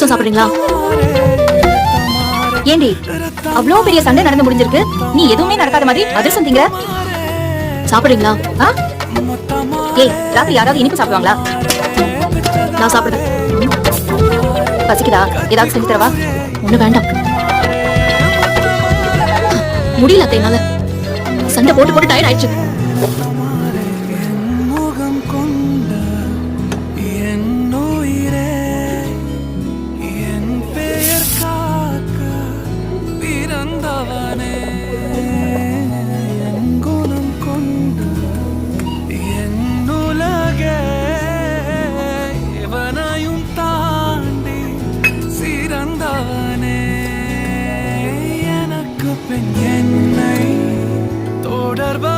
அதிரசம் சாப்பிடுறீங்களா? ஏண்டி அவ்வளோ பெரிய சண்டை நடந்து முடிஞ்சிருக்கு, நீ எதுவுமே நடக்காத மாதிரி அதிரசம் திங்கிற? சாப்பிடுறீங்களா? ஏய், ராத்திரி யாராவது இனிப்பு சாப்பிடுவாங்களா? நான் சாப்பிடுறேன். பசிக்குதா? ஏதாவது செஞ்சு தரவா? ஒண்ணு வேண்டாம், முடியல என்னால. சண்டை போட்டு போட்டு டயர்ட் ஆயிடுச்சு. என்னை தொடர்பா